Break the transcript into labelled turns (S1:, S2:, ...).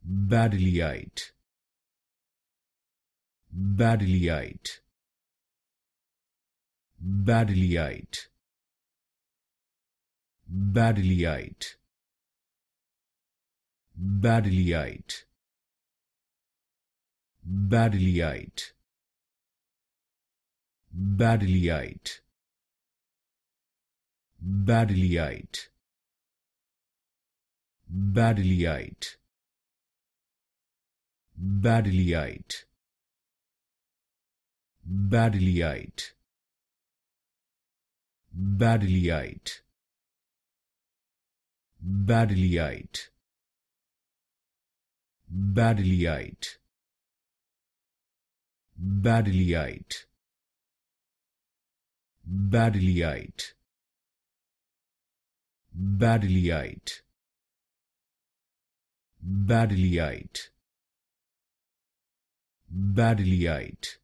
S1: Baddeleyite, Baddeleyite, Baddeleyite, Baddeleyite, Baddeleyite, Baddeleyite, Baddeleyite, Baddeleyite, Baddeleyite, Baddeleyite, Baddeleyite, Baddeleyite, Baddeleyite, Baddeleyite, Baddeleyite, Baddeleyite, Baddeleyite, Baddeleyite, Baddeleyite,